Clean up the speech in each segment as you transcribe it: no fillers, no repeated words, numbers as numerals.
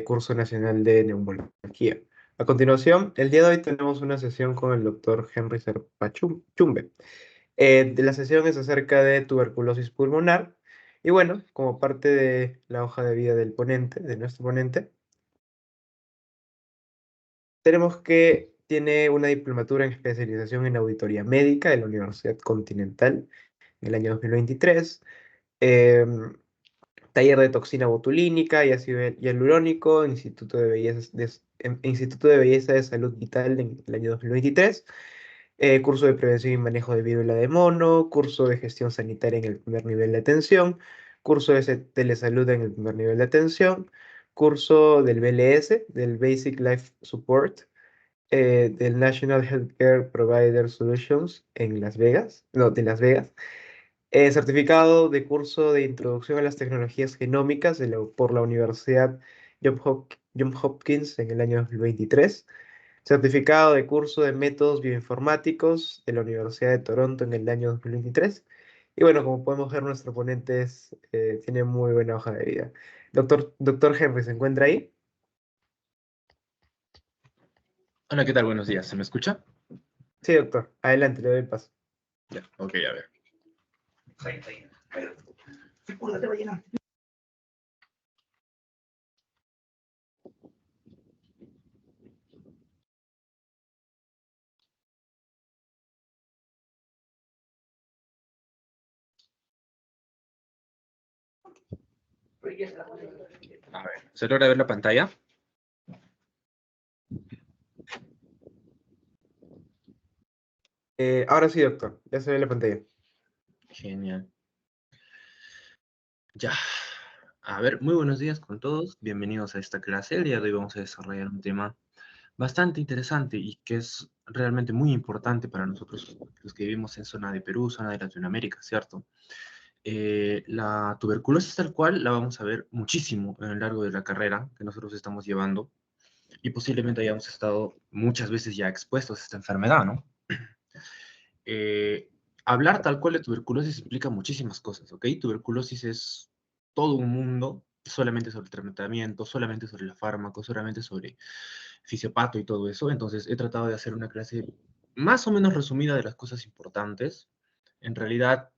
curso nacional de neumología. A continuación, el día de hoy tenemos una sesión con el doctor Henry Serpa Chumbe. De la sesión es acerca de tuberculosis pulmonar. Y bueno, como parte de la hoja de vida del ponente, de nuestro ponente, tenemos que tiene una diplomatura en especialización en auditoría médica de la Universidad Continental en el año 2023. em, Taller de toxina botulínica y ácido hialurónico, Instituto de Belleza de Salud Vital en el año 2023. Curso de prevención y manejo de viruela de mono, curso de gestión sanitaria en el primer nivel de atención, curso de telesalud en el primer nivel de atención, curso del BLS, del Basic Life Support, del National Healthcare Provider Solutions en Las Vegas, no, de Las Vegas. Certificado de curso de Introducción a las Tecnologías Genómicas por la Universidad Johns Hopkins en el año 2023. Certificado de curso de Métodos Bioinformáticos de la Universidad de Toronto en el año 2023. Y bueno, como podemos ver, nuestro ponente tiene muy buena hoja de vida. Doctor Henry, ¿se encuentra ahí? Hola, ¿qué tal? Buenos días. ¿Se me escucha? Sí, doctor. Adelante, le doy el paso. Ya, ok, a ver. A ver, ¿se logra ver la pantalla? Ahora sí, doctor. Ya se ve la pantalla. Genial. Ya. A ver, muy buenos días con todos. Bienvenidos a esta clase. El día de hoy vamos a desarrollar un tema bastante interesante y que es realmente muy importante para nosotros, los que vivimos en zona de Perú, zona de Latinoamérica, ¿cierto? La tuberculosis tal cual la vamos a ver muchísimo en lo largo de la carrera que nosotros estamos llevando y posiblemente hayamos estado muchas veces ya expuestos a esta enfermedad, ¿no? Eh, Hablar tal cual de tuberculosis implica muchísimas cosas, ¿ok? Tuberculosis es todo un mundo, solamente sobre el tratamiento, solamente sobre los fármacos, solamente sobre fisiopato y todo eso. Entonces he tratado de hacer una clase más o menos resumida de las cosas importantes. En realidad,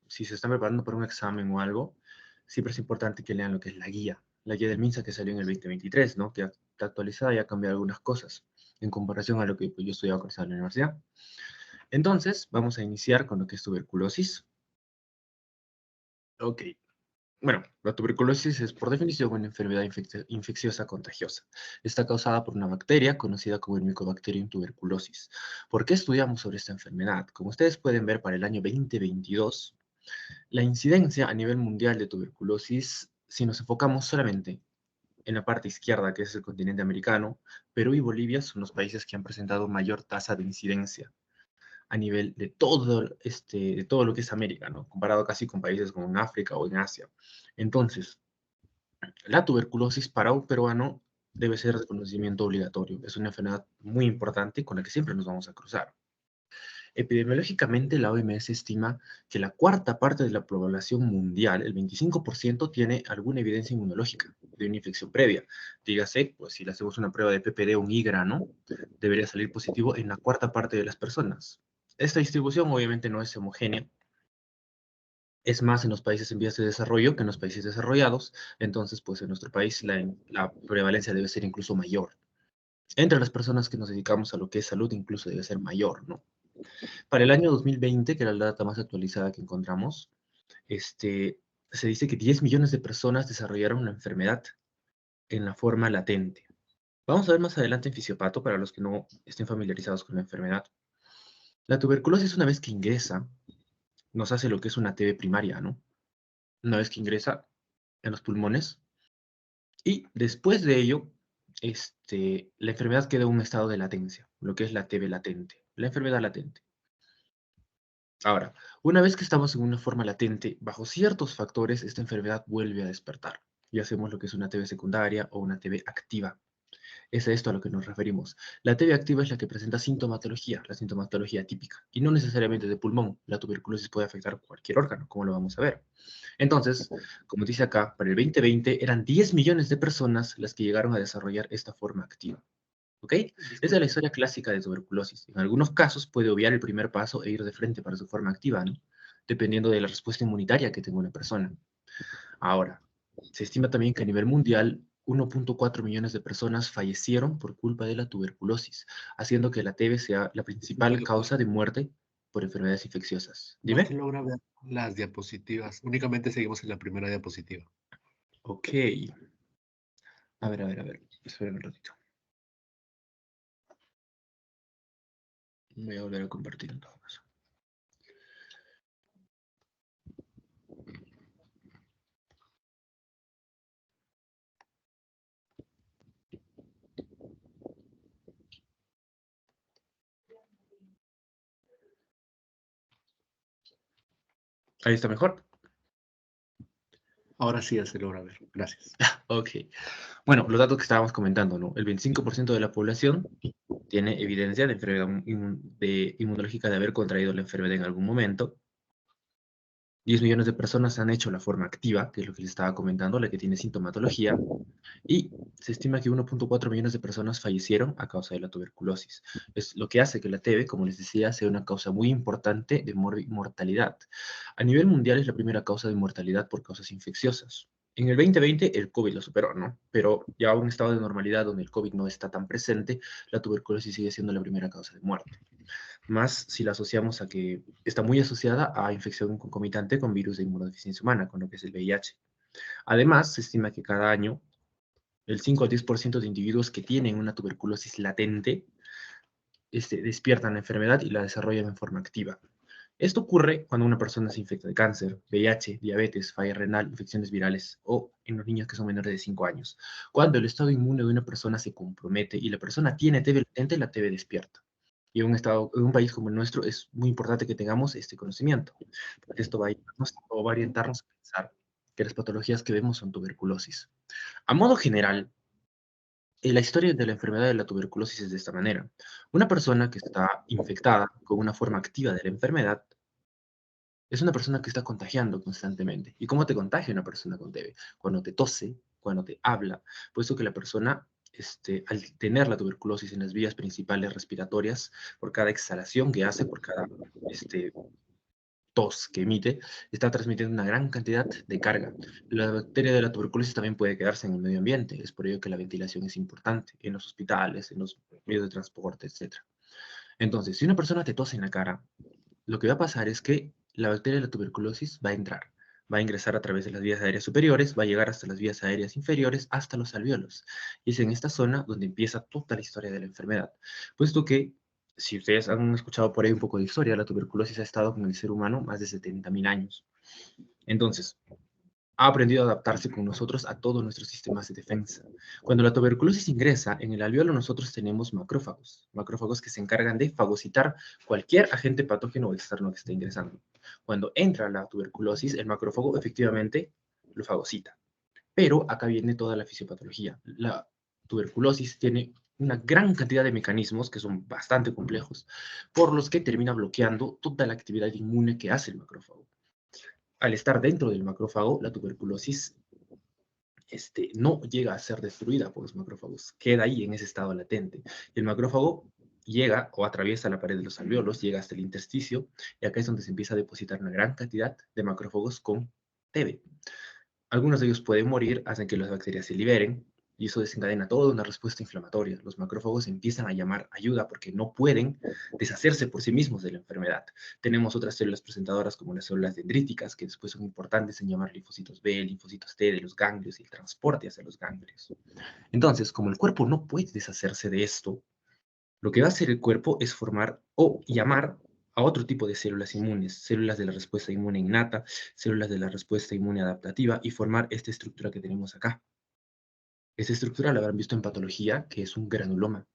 si se están preparando para un examen o algo, siempre es importante que lean lo que es la guía del MINSA que salió en el 2023, ¿no? Que está actualizada y ha cambiado algunas cosas en comparación a lo que pues, yo estudiaba cuando estaba en la universidad. Entonces, vamos a iniciar con lo que es tuberculosis. Ok. Bueno, la tuberculosis es por definición una enfermedad infecciosa contagiosa. Está causada por una bacteria conocida como el Mycobacterium tuberculosis. ¿Por qué estudiamos sobre esta enfermedad? Como ustedes pueden ver, para el año 2022, la incidencia a nivel mundial de tuberculosis, si nos enfocamos solamente en la parte izquierda, que es el continente americano, Perú y Bolivia son los países que han presentado mayor tasa de incidencia a nivel de todo lo que es América, ¿no? Comparado casi con países como en África o en Asia. Entonces, la tuberculosis para un peruano debe ser reconocimiento obligatorio. Es una enfermedad muy importante con la que siempre nos vamos a cruzar. Epidemiológicamente, la OMS estima que la cuarta parte de la población mundial, el 25%, tiene alguna evidencia inmunológica de una infección previa. Dígase, pues si le hacemos una prueba de PPD o un IGRA, ¿no? Debería salir positivo en la cuarta parte de las personas. Esta distribución obviamente no es homogénea, es más en los países en vías de desarrollo que en los países desarrollados, entonces pues en nuestro país la prevalencia debe ser incluso mayor. Entre las personas que nos dedicamos a lo que es salud incluso debe ser mayor, ¿no? Para el año 2020, que era la data más actualizada que encontramos, se dice que 10 millones de personas desarrollaron la enfermedad en la forma latente. Vamos a ver más adelante en fisiopato para los que no estén familiarizados con la enfermedad. La tuberculosis una vez que ingresa, nos hace lo que es una TB primaria, ¿no? Una vez que ingresa en los pulmones, y después de ello, la enfermedad queda en un estado de latencia, lo que es la TB latente, la enfermedad latente. Ahora, una vez que estamos en una forma latente, bajo ciertos factores, esta enfermedad vuelve a despertar y hacemos lo que es una TB secundaria o una TB activa. Es a esto a lo que nos referimos. La TB activa es la que presenta sintomatología, la sintomatología típica, y no necesariamente de pulmón. La tuberculosis puede afectar cualquier órgano, como lo vamos a ver. Entonces, como dice acá, para el 2020 eran 10 millones de personas las que llegaron a desarrollar esta forma activa. ¿Ok? Esa es la Disculpe. historia clásica de tuberculosis. En algunos casos puede obviar el primer paso e ir de frente para su forma activa, ¿no? Dependiendo de la respuesta inmunitaria que tenga una persona. Ahora, se estima también que a nivel mundial 1.4 millones de personas fallecieron por culpa de la tuberculosis, haciendo que la TB sea la Disculpe, principal doctor. causa de muerte por enfermedades infecciosas. No se Dime. logra ver las diapositivas. Únicamente seguimos en la primera diapositiva. Ok. A ver, a ver, a ver. Espera un ratito. Voy a volver a compartir en todo caso. Ahí está mejor. Ahora sí ya se logra ver. Gracias. Ok. Bueno, los datos que estábamos comentando, ¿no? El 25% de la población tiene evidencia de enfermedad inmunológica de haber contraído la enfermedad en algún momento. 10 millones de personas han hecho la forma activa, que es lo que les estaba comentando, la que tiene sintomatología, y se estima que 1.4 millones de personas fallecieron a causa de la tuberculosis. Es lo que hace que la TB, como les decía, sea una causa muy importante de mortalidad. A nivel mundial es la primera causa de mortalidad por causas infecciosas. En el 2020 el COVID lo superó, ¿no? Pero ya a un estado de normalidad donde el COVID no está tan presente, la tuberculosis sigue siendo la primera causa de muerte. Más si la asociamos a que está muy asociada a infección concomitante con virus de inmunodeficiencia humana, con lo que es el VIH. Además, se estima que cada año el 5 al 10% de individuos que tienen una tuberculosis latente despiertan la enfermedad y la desarrollan en forma activa. Esto ocurre cuando una persona se infecta de cáncer, VIH, diabetes, falla renal, infecciones virales o en los niños que son menores de 5 años. Cuando el estado inmune de una persona se compromete y la persona tiene TB latente, la TB despierta. Y en un país como el nuestro es muy importante que tengamos este conocimiento, porque esto va a ayudarnos o va a orientarnos a pensar que las patologías que vemos son tuberculosis. A modo general, la historia de la enfermedad de la tuberculosis es de esta manera. Una persona que está infectada con una forma activa de la enfermedad es una persona que está contagiando constantemente. ¿Y cómo te contagia una persona con TB? Cuando te tose, cuando te habla, puesto que la persona, al tener la tuberculosis en las vías principales respiratorias, por cada exhalación que hace, por cada tos que emite, está transmitiendo una gran cantidad de carga. La bacteria de la tuberculosis también puede quedarse en el medio ambiente, es por ello que la ventilación es importante en los hospitales, en los medios de transporte, etc. Entonces, si una persona te tose en la cara, lo que va a pasar es que la bacteria de la tuberculosis va a entrar, va a ingresar a través de las vías aéreas superiores, va a llegar hasta las vías aéreas inferiores, hasta los alvéolos. Y es en esta zona donde empieza toda la historia de la enfermedad, puesto que, si ustedes han escuchado por ahí un poco de historia, la tuberculosis ha estado con el ser humano más de 70.000 años. Entonces, ha aprendido a adaptarse con nosotros a todos nuestros sistemas de defensa. Cuando la tuberculosis ingresa, en el alvéolo nosotros tenemos macrófagos que se encargan de fagocitar cualquier agente patógeno o externo que esté ingresando. Cuando entra la tuberculosis, el macrófago efectivamente lo fagocita. Pero acá viene toda la fisiopatología. La tuberculosis tiene una gran cantidad de mecanismos que son bastante complejos, por los que termina bloqueando toda la actividad inmune que hace el macrófago. Al estar dentro del macrófago, la tuberculosis no llega a ser destruida por los macrófagos, queda ahí en ese estado latente. Y el macrófago llega o atraviesa la pared de los alvéolos, llega hasta el intersticio, y acá es donde se empieza a depositar una gran cantidad de macrófagos con TB. Algunos de ellos pueden morir, hacen que las bacterias se liberen, y eso desencadena toda una respuesta inflamatoria. Los macrófagos empiezan a llamar ayuda porque no pueden deshacerse por sí mismos de la enfermedad. Tenemos otras células presentadoras como las células dendríticas, que después son importantes en llamar linfocitos B, linfocitos T de los ganglios y el transporte hacia los ganglios. Entonces, como el cuerpo no puede deshacerse de esto, lo que va a hacer el cuerpo es formar o llamar a otro tipo de células inmunes, células de la respuesta inmune innata, células de la respuesta inmune adaptativa, y formar esta estructura que tenemos acá. Esta estructura la habrán visto en patología, que es un granuloma.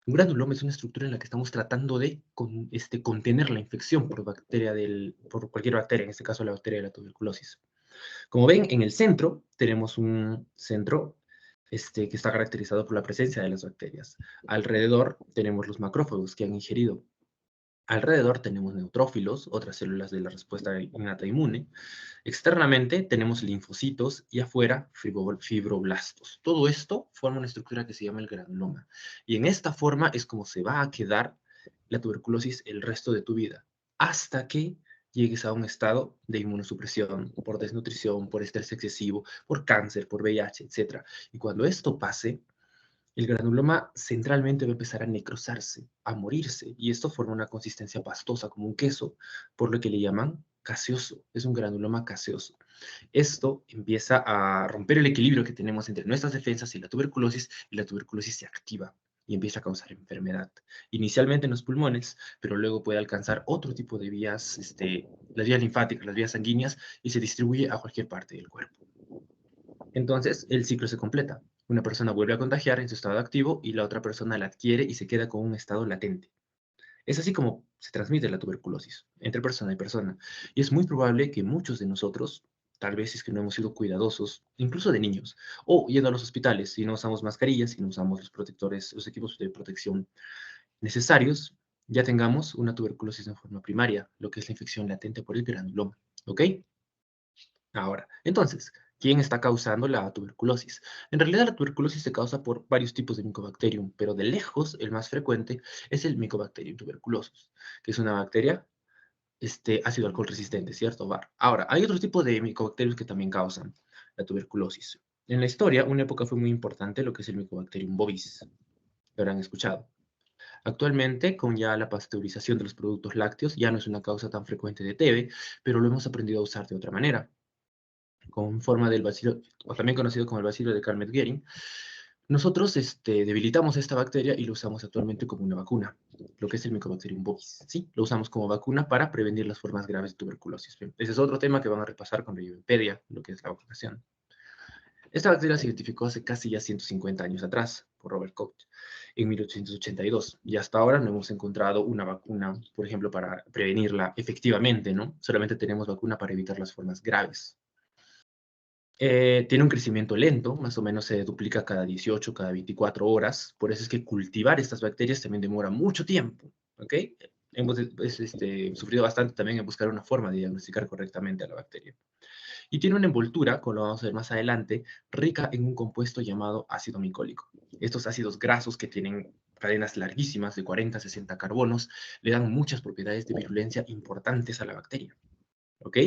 Un granuloma es una estructura en la que estamos tratando de contener la infección por cualquier bacteria, en este caso la bacteria de la tuberculosis. Como ven, en el centro tenemos un centro que está caracterizado por la presencia de las bacterias. Alrededor tenemos los macrófagos que han ingerido. Alrededor tenemos neutrófilos, otras células de la respuesta innata inmune. Externamente tenemos linfocitos y afuera fibroblastos. Todo esto forma una estructura que se llama el granuloma. Y en esta forma es como se va a quedar la tuberculosis el resto de tu vida, hasta que llegues a un estado de inmunosupresión, por desnutrición, por estrés excesivo, por cáncer, por VIH, etc. Y cuando esto pase, el granuloma centralmente va a empezar a necrosarse, a morirse, y esto forma una consistencia pastosa como un queso, por lo que le llaman caseoso. Es un granuloma caseoso. Esto empieza a romper el equilibrio que tenemos entre nuestras defensas y la tuberculosis se activa y empieza a causar enfermedad. Inicialmente en los pulmones, pero luego puede alcanzar otro tipo de vías, las vías linfáticas, las vías sanguíneas, y se distribuye a cualquier parte del cuerpo. Entonces, el ciclo se completa. Una persona vuelve a contagiar en su estado activo y la otra persona la adquiere y se queda con un estado latente. Es así como se transmite la tuberculosis, entre persona y persona. Y es muy probable que muchos de nosotros, tal vez si es que no hemos sido cuidadosos, incluso de niños, o yendo a los hospitales, si no usamos mascarillas, si no usamos los protectores, los equipos de protección necesarios, ya tengamos una tuberculosis en forma primaria, lo que es la infección latente por el granuloma. ¿Ok? Ahora, entonces, ¿quién está causando la tuberculosis? En realidad, la tuberculosis se causa por varios tipos de Mycobacterium, pero de lejos el más frecuente es el Mycobacterium tuberculosis, que es una bacteria ácido alcohol resistente, ¿cierto? VAR. Ahora, hay otro tipo de Mycobacterium que también causan la tuberculosis. En la historia, una época fue muy importante lo que es el Mycobacterium bovis. Lo habrán escuchado. Actualmente, con ya la pasteurización de los productos lácteos, ya no es una causa tan frecuente de TB, pero lo hemos aprendido a usar de otra manera con forma del bacilo, o también conocido como el bacilo de Calmette-Guerin, nosotros debilitamos esta bacteria y lo usamos actualmente como una vacuna, lo que es el Mycobacterium bovis, ¿sí? Lo usamos como vacuna para prevenir las formas graves de tuberculosis. Bien, ese es otro tema que van a repasar con la Wikipedia, lo que es la vacunación. Esta bacteria se identificó hace casi ya 150 años atrás por Robert Koch en 1882 y hasta ahora no hemos encontrado una vacuna, por ejemplo, para prevenirla efectivamente, ¿no? Solamente tenemos vacuna para evitar las formas graves. Tiene un crecimiento lento, más o menos se duplica cada 18, cada 24 horas. Por eso es que cultivar estas bacterias también demora mucho tiempo. ¿Ok? Hemos sufrido bastante también en buscar una forma de diagnosticar correctamente a la bacteria. Y tiene una envoltura, como lo vamos a ver más adelante, rica en un compuesto llamado ácido micólico. Estos ácidos grasos que tienen cadenas larguísimas de 40 a 60 carbonos le dan muchas propiedades de virulencia importantes a la bacteria. ¿Ok?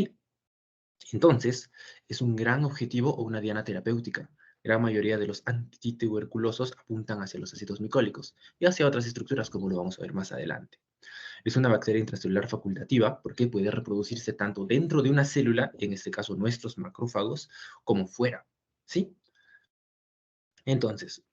Entonces, es un gran objetivo o una diana terapéutica. La gran mayoría de los antituberculosos apuntan hacia los ácidos micólicos y hacia otras estructuras, como lo vamos a ver más adelante. Es una bacteria intracelular facultativa porque puede reproducirse tanto dentro de una célula, en este caso nuestros macrófagos, como fuera. ¿Sí? Entonces,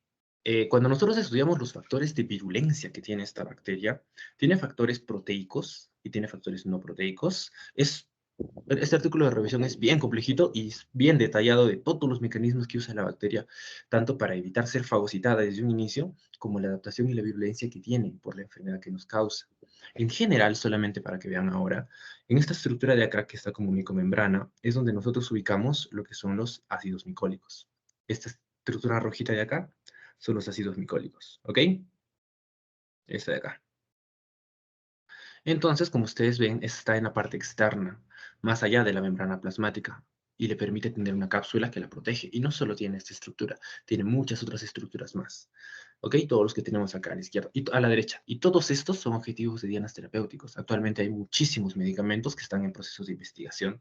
cuando nosotros estudiamos los factores de virulencia que tiene esta bacteria, tiene factores proteicos y tiene factores no proteicos. Este artículo de revisión es bien complejito y es bien detallado de todos los mecanismos que usa la bacteria, tanto para evitar ser fagocitada desde un inicio, como la adaptación y la virulencia que tiene por la enfermedad que nos causa. En general, solamente para que vean ahora, en esta estructura de acá que está como micomembrana, es donde nosotros ubicamos lo que son los ácidos micólicos. Esta estructura rojita de acá son los ácidos micólicos, ¿ok? Esta de acá. Entonces, como ustedes ven, está en la parte externa, más allá de la membrana plasmática, y le permite tener una cápsula que la protege. Y no solo tiene esta estructura, tiene muchas otras estructuras más. ¿Ok? Todos los que tenemos acá a la izquierda y a la derecha. Y todos estos son objetivos de dianas terapéuticos. Actualmente hay muchísimos medicamentos que están en procesos de investigación,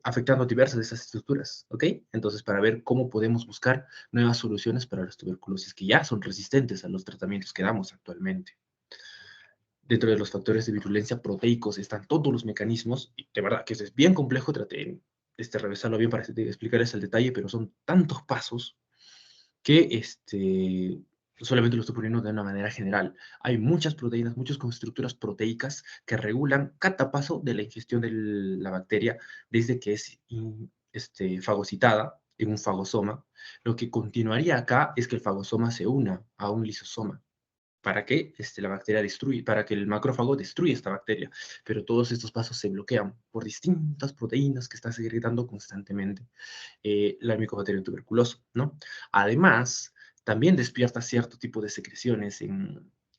afectando diversas de esas estructuras. ¿Ok? Entonces, para ver cómo podemos buscar nuevas soluciones para las tuberculosis que ya son resistentes a los tratamientos que damos actualmente. Dentro de los factores de virulencia proteicos están todos los mecanismos, y de verdad que eso es bien complejo, traté de revisarlo bien para explicarles el detalle, pero son tantos pasos que solamente lo estoy poniendo de una manera general. Hay muchas proteínas, muchas estructuras proteicas que regulan cada paso de la ingestión de la bacteria desde que es fagocitada en un fagosoma. Lo que continuaría acá es que el fagosoma se una a un lisosoma. para que la bacteria destruya, para que el macrófago destruya esta bacteria. Pero todos estos pasos se bloquean por distintas proteínas que están secretando constantemente la Mycobacterium tuberculosis, ¿no? Además, también despierta cierto tipo de secreciones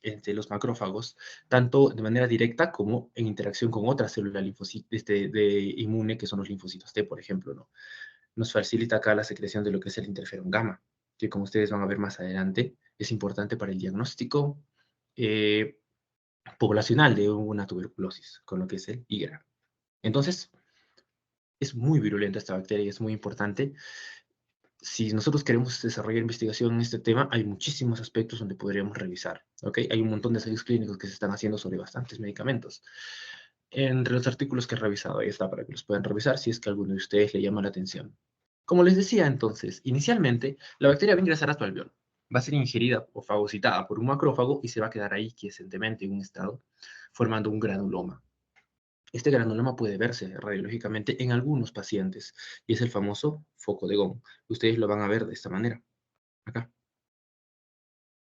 entre los macrófagos, tanto de manera directa como en interacción con otras células inmune, que son los linfocitos T, por ejemplo, ¿no? Nos facilita acá la secreción de lo que es el interferón gamma, que como ustedes van a ver más adelante, es importante para el diagnóstico eh, poblacional de una tuberculosis, con lo que es el IGRA. Entonces, es muy virulenta esta bacteria y es muy importante. Si nosotros queremos desarrollar investigación en este tema, hay muchísimos aspectos donde podríamos revisar, ¿ok? Hay un montón de ensayos clínicos que se están haciendo sobre bastantes medicamentos. Entre los artículos que he revisado, ahí está para que los puedan revisar si es que alguno de ustedes le llama la atención. Como les decía entonces, inicialmente, la bacteria va a ingresar a tu alveolo. Va a ser ingerida o fagocitada por un macrófago y se va a quedar ahí quiescentemente en un estado, formando un granuloma. Este granuloma puede verse radiológicamente en algunos pacientes y es el famoso foco de Gauss. Ustedes lo van a ver de esta manera, acá.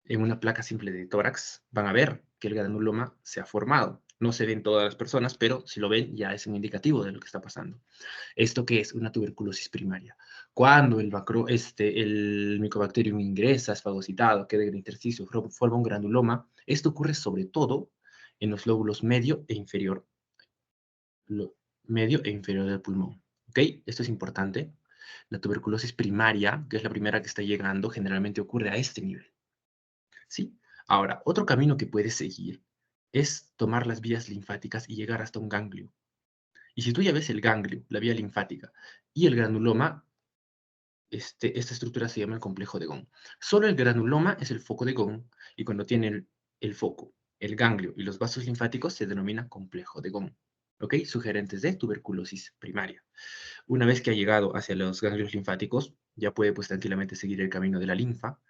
En una placa simple de tórax van a ver que el granuloma se ha formado. No se ven todas las personas, pero si lo ven ya es un indicativo de lo que está pasando. ¿Esto qué es? Una tuberculosis primaria. Cuando el Mycobacterium ingresa, es fagocitado, queda en el intersticio, forma un granuloma, esto ocurre sobre todo en los lóbulos medio e inferior medio e inferior del pulmón. ¿Ok? Esto es importante. La tuberculosis primaria, que es la primera que está llegando, generalmente ocurre a este nivel. ¿Sí? Ahora, otro camino que puedes seguir es tomar las vías linfáticas y llegar hasta un ganglio. Y si tú ya ves el ganglio, la vía linfática, y el granuloma, esta estructura se llama el complejo de Gauss. Solo el granuloma es el foco de Gauss, y cuando tiene el foco, el ganglio y los vasos linfáticos se denomina complejo de Gauss. ¿Ok? Sugerentes de tuberculosis primaria. Una vez que ha llegado hacia los ganglios linfáticos, ya puede pues tranquilamente seguir el camino de la linfa,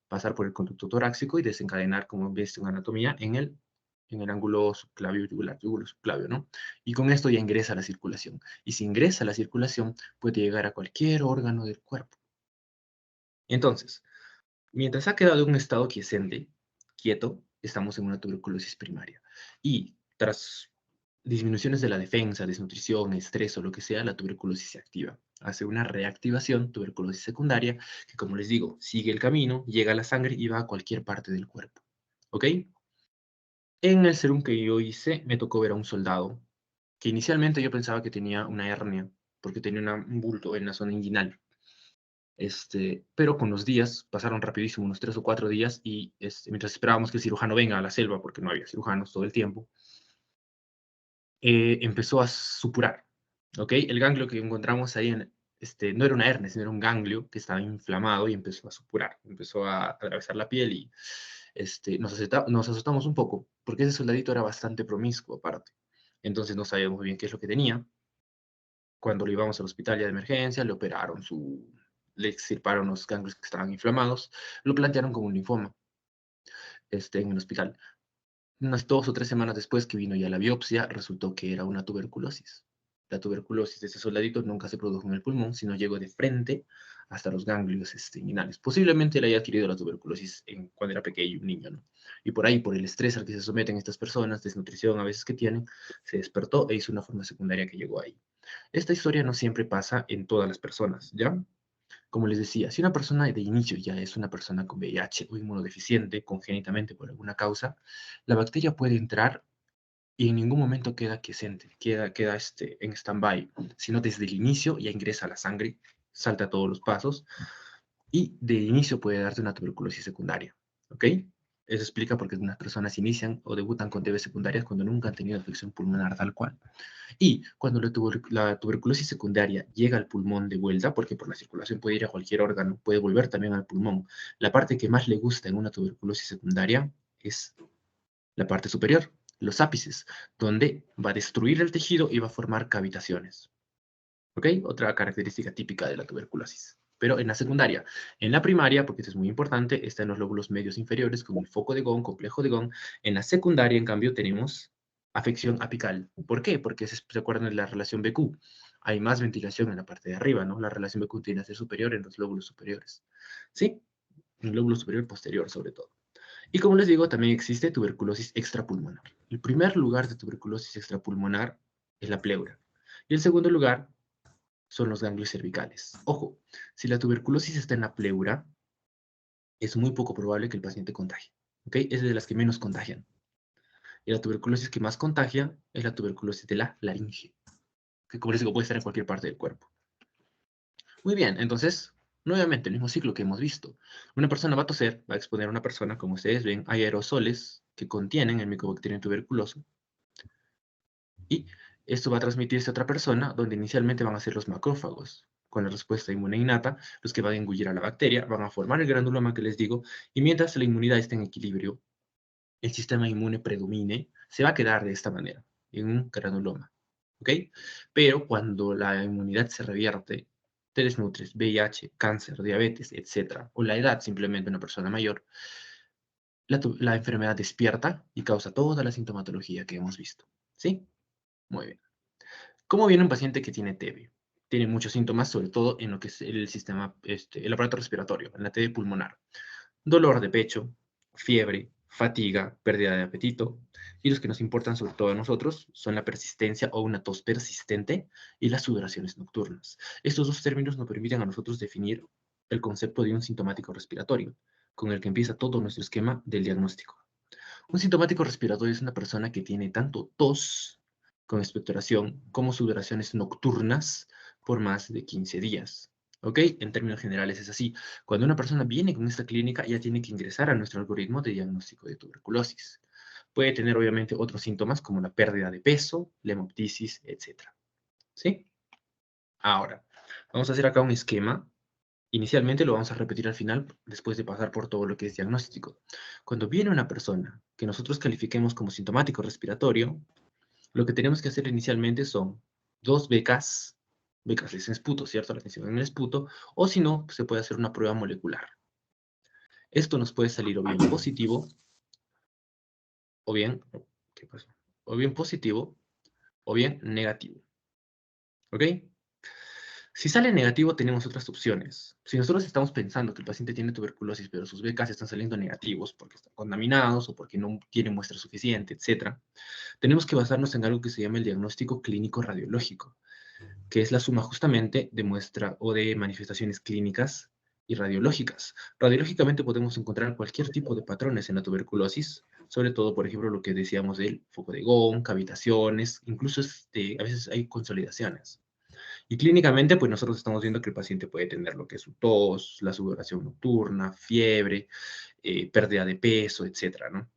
pasar por el conducto torácico y desencadenar, como ves en anatomía, en el ángulo subclavio yugular, yugulo subclavio, ¿no? Y con esto ya ingresa a la circulación. Y si ingresa a la circulación, puede llegar a cualquier órgano del cuerpo. Entonces, mientras ha quedado en un estado quiescente, quieto, estamos en una tuberculosis primaria. Y tras disminuciones de la defensa, desnutrición, estrés o lo que sea, la tuberculosis se activa. Hace una reactivación, tuberculosis secundaria, que como les digo, sigue el camino, llega a la sangre y va a cualquier parte del cuerpo. ¿Ok? En el serum que yo hice, me tocó ver a un soldado que inicialmente yo pensaba que tenía una hernia, porque tenía un bulto en la zona inguinal. Pero con los días, pasaron rapidísimo, unos 3 o 4 días, y mientras esperábamos que el cirujano venga a la selva, porque no había cirujanos todo el tiempo, empezó a supurar, ¿ok? El ganglio que encontramos ahí no era una hernia, sino era un ganglio que estaba inflamado y empezó a supurar, empezó a atravesar la piel y nos asustamos un poco, porque ese soldadito era bastante promiscuo aparte. Entonces no sabíamos muy bien qué es lo que tenía. Cuando lo íbamos al hospital ya de emergencia, le extirparon los ganglios que estaban inflamados, lo plantearon como un linfoma en el hospital. Unas 2 o 3 semanas después que vino ya la biopsia, resultó que era una tuberculosis. La tuberculosis de ese soldadito nunca se produjo en el pulmón, sino llegó de frente hasta los ganglios inguinales. Posiblemente él haya adquirido la tuberculosis cuando era pequeño, un niño, ¿no? Y por ahí, por el estrés al que se someten estas personas, desnutrición a veces que tienen, se despertó e hizo una forma secundaria que llegó ahí. Esta historia no siempre pasa en todas las personas, ¿ya? Como les decía, si una persona de inicio ya es una persona con VIH o inmunodeficiente congénitamente por alguna causa, la bacteria puede entrar y en ningún momento queda quiescente, queda en stand-by, sino desde el inicio ya ingresa a la sangre, salta todos los pasos y de inicio puede darte una tuberculosis secundaria, ¿ok? Eso explica por qué unas personas inician o debutan con TB secundarias cuando nunca han tenido afección pulmonar tal cual. Y cuando la tuberculosis secundaria llega al pulmón de vuelta, porque por la circulación puede ir a cualquier órgano, puede volver también al pulmón, la parte que más le gusta en una tuberculosis secundaria es la parte superior, los ápices, donde va a destruir el tejido y va a formar cavitaciones. ¿Ok? Otra característica típica de la tuberculosis. Pero en la secundaria. En la primaria, porque esto es muy importante, está en los lóbulos medios inferiores, como el foco de Gauss, complejo de Gauss. En la secundaria, en cambio, tenemos afección apical. ¿Por qué? Porque se acuerdan de la relación BQ. Hay más ventilación en la parte de arriba, ¿no? La relación BQ tiende a ser superior en los lóbulos superiores. ¿Sí? En el lóbulo superior posterior, sobre todo. Y como les digo, también existe tuberculosis extrapulmonar. El primer lugar de tuberculosis extrapulmonar es la pleura. Y el segundo lugar son los ganglios cervicales. Ojo, si la tuberculosis está en la pleura, es muy poco probable que el paciente contagie. ¿Ok? Es de las que menos contagian. Y la tuberculosis que más contagia es la tuberculosis de la laringe, que como les digo puede estar en cualquier parte del cuerpo. Muy bien, entonces, nuevamente el mismo ciclo que hemos visto. Una persona va a toser, va a exponer a una persona, como ustedes ven, hay aerosoles que contienen el Mycobacterium tuberculoso, y esto va a transmitirse a otra persona, donde inicialmente van a ser los macrófagos, con la respuesta inmune innata, los que van a engullir a la bacteria, van a formar el granuloma que les digo, y mientras la inmunidad esté en equilibrio, el sistema inmune predomine, se va a quedar de esta manera, en un granuloma. ¿Ok? Pero cuando la inmunidad se revierte, te desnutres, VIH, cáncer, diabetes, etc., o la edad simplemente una persona mayor, la enfermedad despierta y causa toda la sintomatología que hemos visto. ¿Sí? Muy bien. ¿Cómo viene un paciente que tiene TB? Tiene muchos síntomas, sobre todo en lo que es el sistema, el aparato respiratorio, en la TB pulmonar. Dolor de pecho, fiebre, fatiga, pérdida de apetito, y los que nos importan sobre todo a nosotros son la persistencia o una tos persistente y las sudoraciones nocturnas. Estos dos términos nos permiten a nosotros definir el concepto de un sintomático respiratorio, con el que empieza todo nuestro esquema del diagnóstico. Un sintomático respiratorio es una persona que tiene tanto tos con expectoración como sudoraciones nocturnas por más de 15 días. ¿Ok? En términos generales es así. Cuando una persona viene con esta clínica, ya tiene que ingresar a nuestro algoritmo de diagnóstico de tuberculosis. Puede tener obviamente otros síntomas como la pérdida de peso, la hemoptisis, etc. ¿Sí? Ahora, vamos a hacer acá un esquema. Inicialmente lo vamos a repetir al final, después de pasar por todo lo que es diagnóstico. Cuando viene una persona que nosotros califiquemos como sintomático respiratorio, lo que tenemos que hacer inicialmente son 2 becas, becas es esputo, ¿cierto? La atención en el esputo, o si no, se puede hacer una prueba molecular. Esto nos puede salir o bien positivo, o bien, ¿qué pasó? O bien positivo, o bien negativo. ¿Ok? Si sale negativo, tenemos otras opciones. Si nosotros estamos pensando que el paciente tiene tuberculosis, pero sus becas están saliendo negativos porque están contaminados o porque no tienen muestra suficiente, etc., tenemos que basarnos en algo que se llama el diagnóstico clínico radiológico, que es la suma justamente de muestra o de manifestaciones clínicas y radiológicas. Radiológicamente podemos encontrar cualquier tipo de patrones en la tuberculosis, sobre todo, por ejemplo, lo que decíamos del foco de Gauss, cavitaciones, incluso a veces hay consolidaciones. Y clínicamente, pues nosotros estamos viendo que el paciente puede tener lo que es su tos, la sudoración nocturna, fiebre, pérdida de peso, etcétera, ¿no?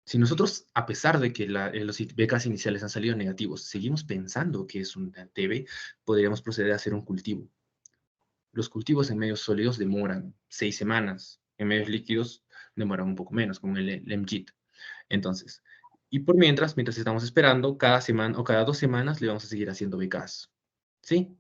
Si nosotros, a pesar de que los becas iniciales han salido negativos, seguimos pensando que es un TB, podríamos proceder a hacer un cultivo. Los cultivos en medios sólidos demoran 6 semanas, en medios líquidos demoran un poco menos, como el MGIT. Entonces, y por mientras estamos esperando, cada semana o cada 2 semanas le vamos a seguir haciendo becas. ¿Sí?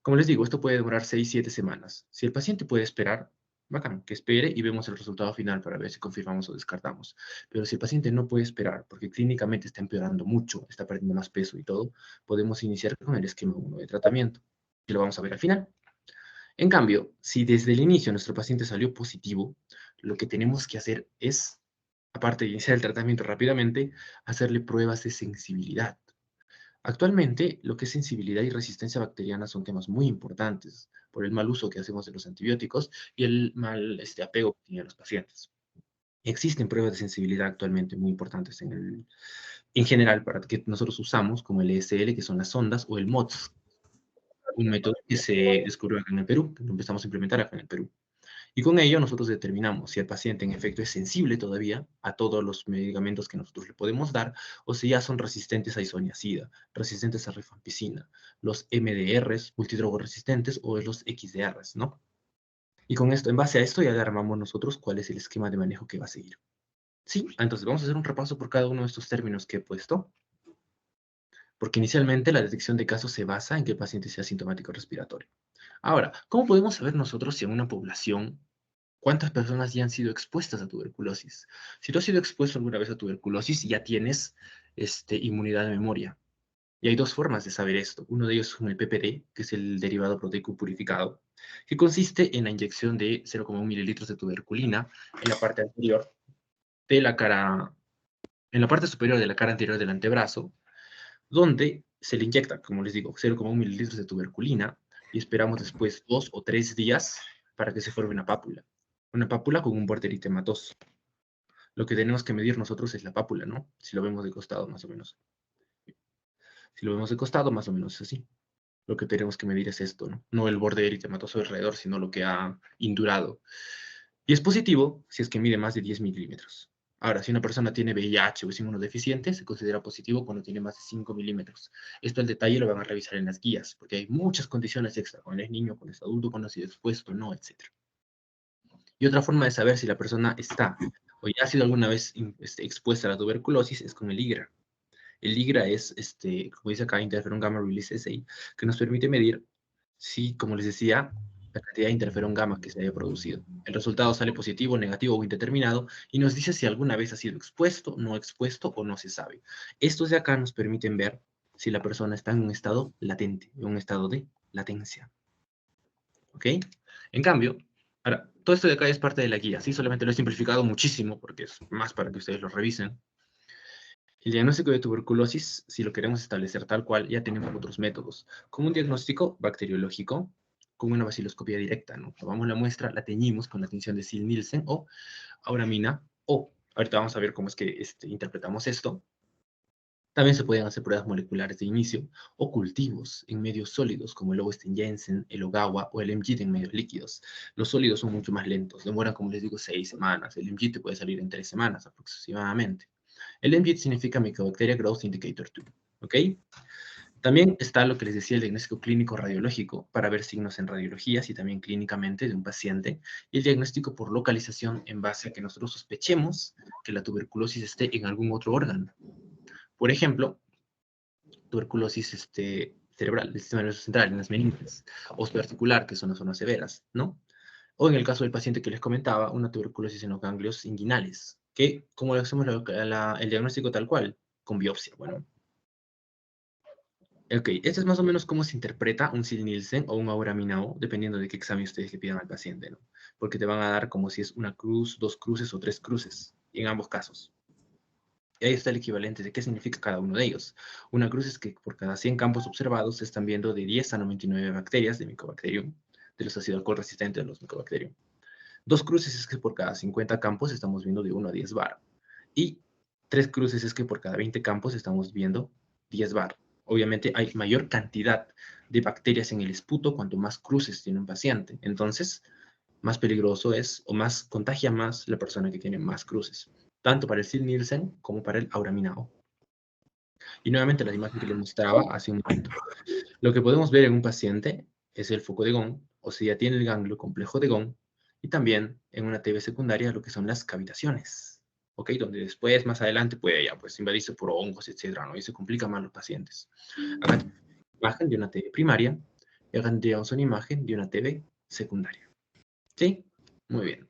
Como les digo, esto puede demorar 6, 7 semanas. Si el paciente puede esperar, bacán, que espere y vemos el resultado final para ver si confirmamos o descartamos. Pero si el paciente no puede esperar porque clínicamente está empeorando mucho, está perdiendo más peso y todo, podemos iniciar con el esquema 1 de tratamiento, que lo vamos a ver al final. En cambio, si desde el inicio nuestro paciente salió positivo, lo que tenemos que hacer es, aparte de iniciar el tratamiento rápidamente, hacerle pruebas de sensibilidad. Actualmente, lo que es sensibilidad y resistencia bacteriana son temas muy importantes por el mal uso que hacemos de los antibióticos y el mal apego que tienen los pacientes. Existen pruebas de sensibilidad actualmente muy importantes en general para que nosotros usamos, como el ESL, que son las sondas, o el MOTS, un método que se descubrió acá en el Perú, que lo empezamos a implementar acá en el Perú. Y con ello nosotros determinamos si el paciente en efecto es sensible todavía a todos los medicamentos que nosotros le podemos dar o si ya son resistentes a isoniazida, resistentes a rifampicina, los MDRs, multidrogoresistentes o los XDRs, ¿no? Y con esto, en base a esto ya le armamos nosotros cuál es el esquema de manejo que va a seguir. Sí, entonces vamos a hacer un repaso por cada uno de estos términos que he puesto, porque inicialmente la detección de casos se basa en que el paciente sea sintomático respiratorio. Ahora, ¿cómo podemos saber nosotros si en una población cuántas personas ya han sido expuestas a tuberculosis? Si tú has sido expuesto alguna vez a tuberculosis, ya tienes inmunidad de memoria. Y hay dos formas de saber esto. Uno de ellos es con el PPD, que es el derivado proteico purificado, que consiste en la inyección de 0,1 mililitros de tuberculina en la parte anterior de la cara, en la parte superior de la cara anterior del antebrazo, donde se le inyecta, como les digo, 0,1 mililitros de tuberculina y esperamos después 2 o 3 días para que se forme una pápula. Una pápula con un borde eritematoso. Lo que tenemos que medir nosotros es la pápula, ¿no? Si lo vemos de costado, más o menos. Si lo vemos de costado, más o menos es así. Lo que tenemos que medir es esto, ¿no? No el borde eritematoso alrededor, sino lo que ha indurado. Y es positivo si es que mide más de 10 milímetros. Ahora, si una persona tiene VIH o es inmunodeficiente, se considera positivo cuando tiene más de 5 milímetros. Esto al detalle lo van a revisar en las guías, porque hay muchas condiciones extra, cuando es niño, cuando es adulto, cuando ha sido expuesto, no, etc. Y otra forma de saber si la persona está o ya ha sido alguna vez expuesta a la tuberculosis es con el IGRA. El IGRA es, como dice acá, interferón gamma release assay, que nos permite medir si, como les decía, la cantidad de interferón gamma que se haya producido. El resultado sale positivo, negativo o indeterminado y nos dice si alguna vez ha sido expuesto, no expuesto o no se sabe. Estos de acá nos permiten ver si la persona está en un estado latente, en un estado de latencia. ¿Ok? En cambio, ahora, todo esto de acá es parte de la guía, ¿sí? Solamente lo he simplificado muchísimo porque es más para que ustedes lo revisen. El diagnóstico de tuberculosis, si lo queremos establecer tal cual, ya tenemos otros métodos, como un diagnóstico bacteriológico, con una baciloscopía directa, ¿no? Tomamos la muestra, la teñimos con la tinción de Sil-Nielsen o auramina, o, ahorita vamos a ver cómo es que interpretamos esto. También se pueden hacer pruebas moleculares de inicio, o cultivos en medios sólidos, como el Owesten-Jensen, el Ogawa o el MGT en medios líquidos. Los sólidos son mucho más lentos, demoran, como les digo, 6 semanas. El MGT puede salir en 3 semanas aproximadamente. El MGT significa Mycobacteria Growth Indicator 2, ¿ok? También está lo que les decía, el diagnóstico clínico radiológico, para ver signos en radiologías y también clínicamente de un paciente, y el diagnóstico por localización en base a que nosotros sospechemos que la tuberculosis esté en algún otro órgano. Por ejemplo, tuberculosis cerebral, del sistema nervioso central, en las meninges, osteoarticular, que son las zonas severas, ¿no? O en el caso del paciente que les comentaba, una tuberculosis en los ganglios inguinales, que, ¿cómo hacemos el diagnóstico tal cual? Con biopsia, bueno. Ok, este es más o menos cómo se interpreta un Sil-Nielsen o un Aura-Minao, dependiendo de qué examen ustedes le pidan al paciente, ¿no? Porque te van a dar como si es una cruz, 2 cruces o 3 cruces, en ambos casos. Y ahí está el equivalente de qué significa cada uno de ellos. Una cruz es que por cada 100 campos observados se están viendo de 10 a 99 bacterias de Mycobacterium, de los ácido alcohol resistentes de los Mycobacterium. 2 cruces es que por cada 50 campos estamos viendo de 1 a 10 bar. Y 3 cruces es que por cada 20 campos estamos viendo 10 bar. Obviamente hay mayor cantidad de bacterias en el esputo cuanto más cruces tiene un paciente. Entonces, más peligroso es, o más contagia más la persona que tiene más cruces, tanto para el Sil-Nielsen como para el Aura-Minao. Y nuevamente la imagen que les mostraba hace un momento. Lo que podemos ver en un paciente es el foco de Gone, o sea, ya tiene el ganglio complejo de Gone, y también en una TB secundaria lo que son las cavitaciones, ¿ok? Donde después, más adelante, puede ya pues invadirse por hongos, etcétera, ¿no? Y se complica más los pacientes. Acá tenemos una imagen de una TB primaria, y acá tenemos una imagen de una TB secundaria. ¿Sí? Muy bien.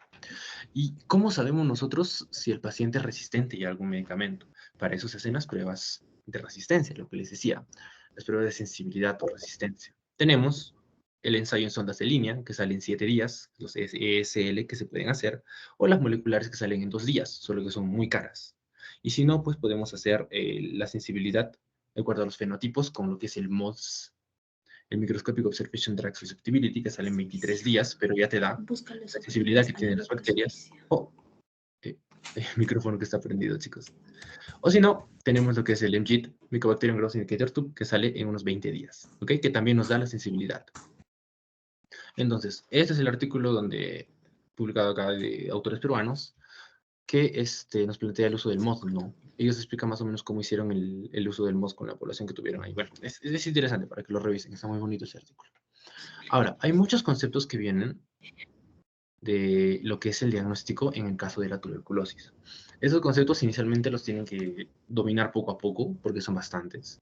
¿Y cómo sabemos nosotros si el paciente es resistente a algún medicamento? Para eso se hacen las pruebas de resistencia, lo que les decía, las pruebas de sensibilidad o resistencia. Tenemos el ensayo en sondas de línea, que salen en 7 días, los ESL que se pueden hacer, o las moleculares que salen en 2 días, solo que son muy caras. Y si no, pues podemos hacer la sensibilidad de acuerdo a los fenotipos, con lo que es el MODS, el Microscopic Observation Drug Susceptibility, que sale en 23 días, pero ya te da la sensibilidad que tienen las bacterias. El micrófono que está prendido, chicos. O si no, tenemos lo que es el MGIT, Mycobacterium Growth Indicator 2, que sale en unos 20 días, ¿ok? Que también nos da la sensibilidad. Entonces, este es el artículo publicado acá de autores peruanos, que nos plantea el uso del MOD, ¿no? Ellos explican más o menos cómo hicieron el uso del MOD con la población que tuvieron ahí. Bueno, es interesante para que lo revisen, está muy bonito ese artículo. Ahora, hay muchos conceptos que vienen de lo que es el diagnóstico en el caso de la tuberculosis. Esos conceptos inicialmente los tienen que dominar poco a poco, porque son bastantes.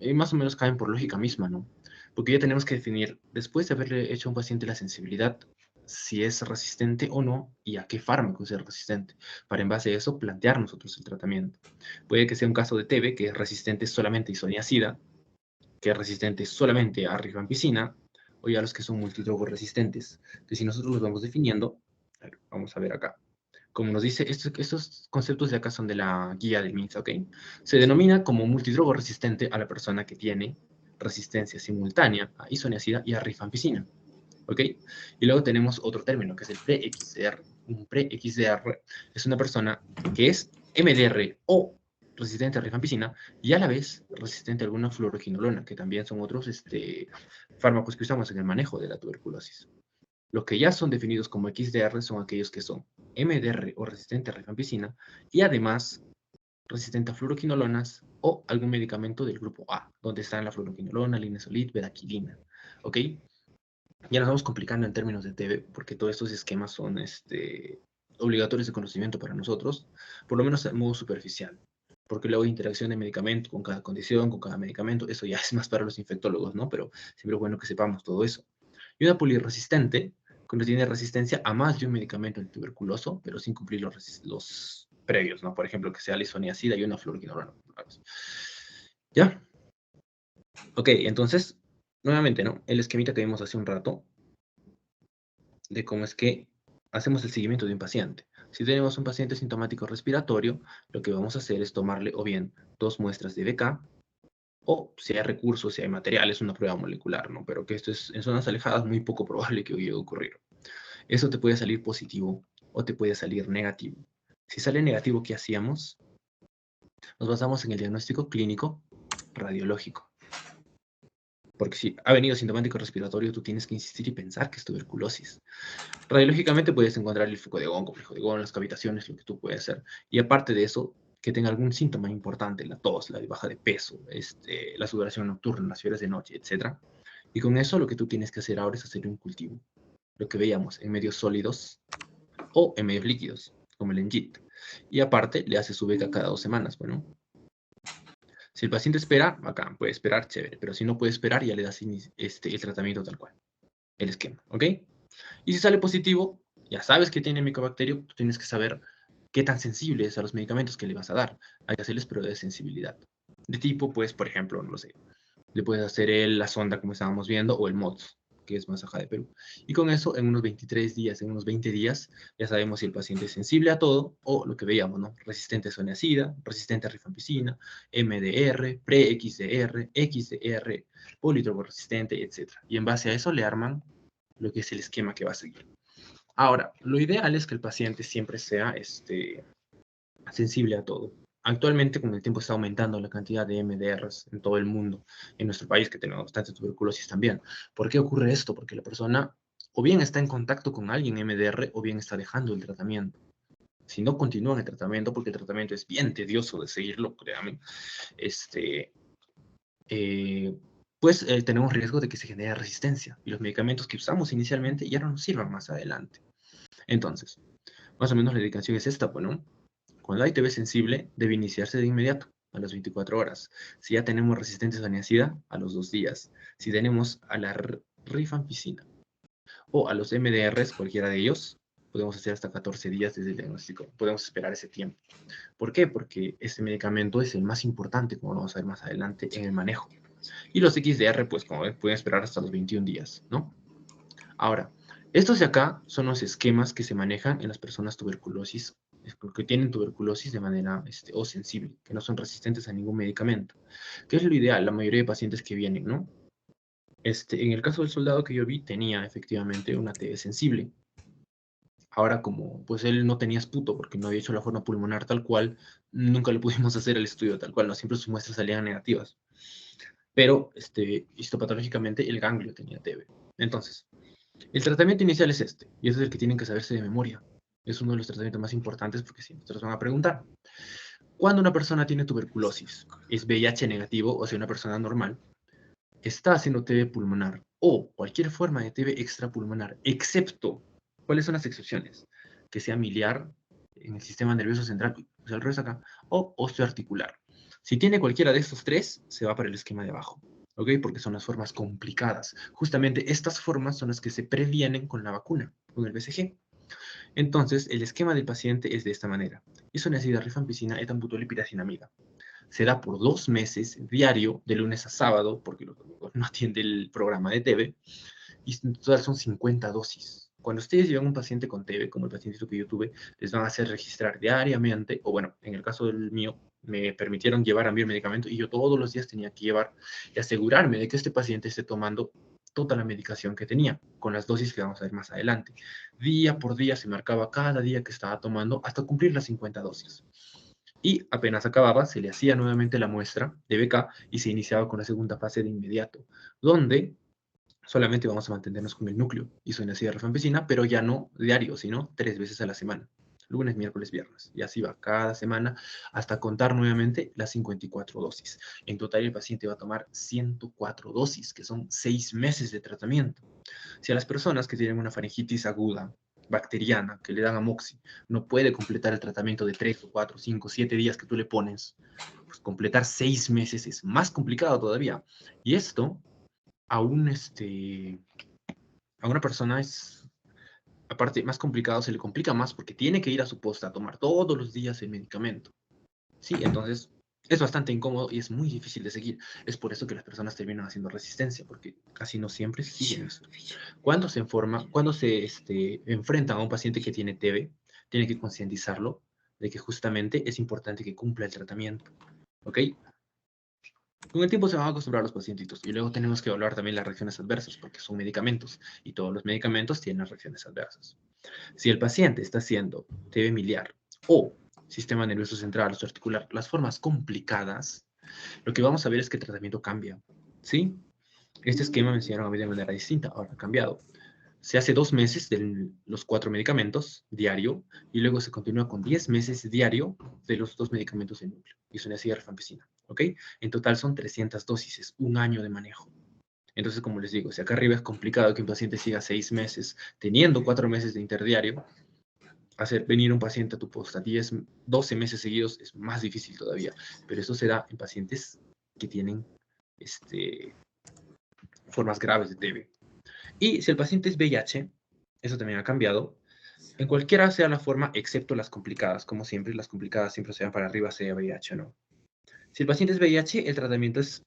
Y más o menos caen por lógica misma, ¿no? Porque ya tenemos que definir, después de haberle hecho a un paciente la sensibilidad, si es resistente o no, y a qué fármaco es resistente, para en base a eso plantear nosotros el tratamiento. Puede que sea un caso de TB, que es resistente solamente a isoniazida, que es resistente solamente a rifampicina, o ya los que son multidrogoresistentes, que si nosotros los vamos definiendo, a ver, vamos a ver acá. Como nos dice, estos conceptos de acá son de la guía de MINSA, ¿ok? Se denomina como multidrogo resistente a la persona que tiene resistencia simultánea a isoniazida y a rifampicina, ¿ok? Y luego tenemos otro término, que es el pre-XDR. Un pre-XDR es una persona que es MDR o resistente a rifampicina y a la vez resistente a alguna fluoroquinolona, que también son otros fármacos que usamos en el manejo de la tuberculosis. Los que ya son definidos como XDR son aquellos que son MDR o resistente a rifampicina y además resistente a fluoroquinolonas o algún medicamento del grupo A, donde están la fluoroquinolona, linezolid, bedaquilina. ¿Ok? Ya nos vamos complicando en términos de TB, porque todos estos esquemas son obligatorios de conocimiento para nosotros, por lo menos de modo superficial. Porque luego interacción de medicamento con cada condición, con cada medicamento, eso ya es más para los infectólogos, ¿no? Pero siempre es bueno que sepamos todo eso. Y una poliresistente, cuando tiene resistencia a más de un medicamento antituberculoso, pero sin cumplir los previos, ¿no? Por ejemplo, que sea la isoniazida y una fluoroquinolona. ¿Ya? Ok, entonces, nuevamente, ¿no? El esquemita que vimos hace un rato, de cómo es que hacemos el seguimiento de un paciente. Si tenemos un paciente sintomático respiratorio, lo que vamos a hacer es tomarle o bien 2 muestras de BK, o si hay recursos, si hay materiales, una prueba molecular, ¿no? Pero que esto es en zonas alejadas muy poco probable que llegue a ocurrir. Eso te puede salir positivo o te puede salir negativo. Si sale negativo, ¿qué hacíamos? Nos basamos en el diagnóstico clínico radiológico. Porque si ha venido sintomático respiratorio, tú tienes que insistir y pensar que es tuberculosis. Radiológicamente puedes encontrar el foco de Gón, complejo de Gón, las cavitaciones, lo que tú puedes hacer. Y aparte de eso, que tenga algún síntoma importante, la tos, la baja de peso, la sudoración nocturna, las fiebres de noche, etc. Y con eso lo que tú tienes que hacer ahora es hacer un cultivo. Lo que veíamos en medios sólidos o en medios líquidos, como el NGIT. Y aparte, le hace su beca cada 2 semanas, bueno. Si el paciente espera, acá puede esperar, chévere. Pero si no puede esperar, ya le das el tratamiento tal cual. El esquema, ¿ok? Y si sale positivo, ya sabes que tiene micobacterio, tú tienes que saber qué tan sensible es a los medicamentos que le vas a dar. Hay que hacerles pruebas de sensibilidad. De tipo, pues, por ejemplo, no lo sé, le puedes hacer la sonda, como estábamos viendo, o el MOTS, que es masaje de Perú. Y con eso, en unos 23 días, en unos 20 días, ya sabemos si el paciente es sensible a todo, o lo que veíamos, ¿no? Resistente a isoniazida, resistente a rifampicina, MDR, pre-XDR, XDR, polidrogoresistente, etc. Y en base a eso le arman lo que es el esquema que va a seguir. Ahora, lo ideal es que el paciente siempre sea sensible a todo. Actualmente, con el tiempo está aumentando la cantidad de MDRs en todo el mundo, en nuestro país, que tenemos bastante tuberculosis también. ¿Por qué ocurre esto? Porque la persona o bien está en contacto con alguien MDR o bien está dejando el tratamiento. Si no continúan el tratamiento, porque el tratamiento es bien tedioso de seguirlo, créanme, pues tenemos riesgo de que se genere resistencia y los medicamentos que usamos inicialmente ya no nos sirvan más adelante. Entonces, más o menos la indicación es esta, bueno, cuando hay TB sensible, debe iniciarse de inmediato, a las 24 horas. Si ya tenemos resistente a niacida, a los 2 días. Si tenemos a la rifampicina o a los MDRs, cualquiera de ellos, podemos hacer hasta 14 días desde el diagnóstico. Podemos esperar ese tiempo. ¿Por qué? Porque este medicamento es el más importante, como vamos a ver más adelante, en el manejo. Y los XDR, pues como ven, pueden esperar hasta los 21 días, ¿no? Ahora, estos de acá son los esquemas que se manejan en las personas tuberculosis, que tienen tuberculosis de manera o sensible, que no son resistentes a ningún medicamento. ¿Qué es lo ideal? La mayoría de pacientes que vienen, ¿no? En el caso del soldado que yo vi, tenía efectivamente una TB sensible. Ahora, como pues él no tenía esputo porque no había hecho la forma pulmonar tal cual, nunca le pudimos hacer el estudio tal cual, no siempre sus muestras salían negativas. Pero histopatológicamente el ganglio tenía TB. Entonces, el tratamiento inicial es este, y ese es el que tienen que saberse de memoria. Es uno de los tratamientos más importantes porque si nosotros van a preguntar, cuando una persona tiene tuberculosis, es VIH negativo, o sea, una persona normal, está haciendo TB pulmonar o cualquier forma de TB extrapulmonar, excepto, ¿cuáles son las excepciones? Que sea miliar en el sistema nervioso central, o sea, el resto acá, o osteoarticular. Si tiene cualquiera de estos tres, se va para el esquema de abajo. ¿Ok? Porque son las formas complicadas. Justamente estas formas son las que se previenen con la vacuna, con el BCG. Entonces, el esquema del paciente es de esta manera. Isoniazida, rifampicina, etambutal y piracinamida. se da por 2 meses diario, de lunes a sábado, porque los domingos no atiende el programa de TB, y en total son 50 dosis. Cuando ustedes llevan un paciente con TB, como el pacientito que yo tuve, les van a hacer registrar diariamente, o bueno, en el caso del mío, me permitieron llevar a mí el medicamento y yo todos los días tenía que llevar y asegurarme de que este paciente esté tomando toda la medicación que tenía, con las dosis que vamos a ver más adelante. Día por día se marcaba cada día que estaba tomando hasta cumplir las 50 dosis. Y apenas acababa, se le hacía nuevamente la muestra de BK y se iniciaba con la segunda fase de inmediato, donde solamente vamos a mantenernos con el núcleo isoniazida rifampicina, pero ya no diario, sino 3 veces a la semana. Lunes, miércoles, viernes. Y así va cada semana hasta contar nuevamente las 54 dosis. En total el paciente va a tomar 104 dosis, que son 6 meses de tratamiento. Si a las personas que tienen una faringitis aguda, bacteriana, que le dan amoxi, no puede completar el tratamiento de 3 o 4, 5, 7 días que tú le pones, pues completar 6 meses es más complicado todavía. Y esto a a una persona es, aparte, más complicado, se le complica más porque tiene que ir a su posta a tomar todos los días el medicamento. Sí, entonces es bastante incómodo y es muy difícil de seguir. Es por eso que las personas terminan haciendo resistencia, porque casi no siempre siguen esto. Cuando se enfrentan a un paciente que tiene TB, tiene que concientizarlo de que justamente es importante que cumpla el tratamiento. ¿Ok? Con el tiempo se van a acostumbrar los pacientitos y luego tenemos que evaluar también las reacciones adversas porque son medicamentos y todos los medicamentos tienen reacciones adversas. Si el paciente está haciendo TB miliar o sistema nervioso central o articular, las formas complicadas, lo que vamos a ver es que el tratamiento cambia. ¿Sí? Este esquema me enseñaron a mí de manera distinta, ahora ha cambiado. Se hace 2 meses de los 4 medicamentos diario y luego se continúa con 10 meses diario de los 2 medicamentos de núcleo, isoniazida rifampicina. ¿Ok? En total son 300 dosis, es un año de manejo. Entonces, como les digo, si acá arriba es complicado que un paciente siga 6 meses teniendo 4 meses de interdiario, hacer venir un paciente a tu posta 10, 12 meses seguidos es más difícil todavía. Pero eso se da en pacientes que tienen formas graves de TB. Y si el paciente es VIH, eso también ha cambiado, en cualquiera sea la forma, excepto las complicadas, como siempre, las complicadas siempre se van para arriba, sea VIH o no. Si el paciente es VIH, el tratamiento es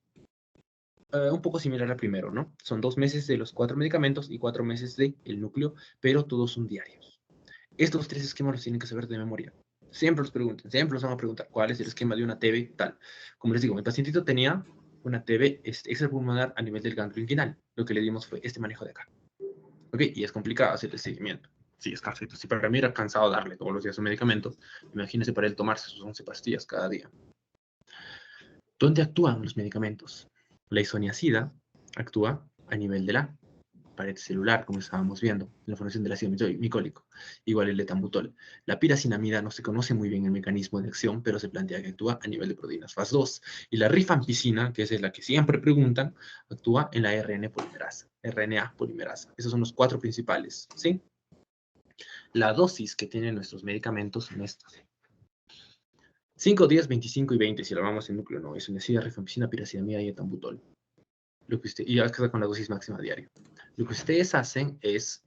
un poco similar al primero, ¿no? Son 2 meses de los 4 medicamentos y 4 meses del núcleo, pero todos son diarios. Estos 3 esquemas los tienen que saber de memoria. Siempre los preguntan, siempre los van a preguntar cuál es el esquema de una TB tal. Como les digo, mi pacientito tenía una TB extrapulmonar a nivel del ganglio inguinal. Lo que le dimos fue este manejo de acá. ¿Ok? Y es complicado hacer el seguimiento. Sí, es perfecto. Si para mí era cansado darle todos los días un medicamento, imagínese para él tomarse sus 11 pastillas cada día. ¿Dónde actúan los medicamentos? La isoniazida actúa a nivel de la pared celular, como estábamos viendo, en la formación del ácido micólico, igual el etambutol. La piracinamida no se conoce muy bien el mecanismo de acción, pero se plantea que actúa a nivel de proteínas Fas2. Y la rifampicina, que es la que siempre preguntan, actúa en la RNA polimerasa. Esos son los 4 principales, ¿sí? La dosis que tienen nuestros medicamentos son estas. 5 días, 25 y 20, si lo vamos en núcleo, no, isoniazida, rifampicina, piracinamida y etambutol. Y acá con la dosis máxima diaria. Lo que ustedes hacen es,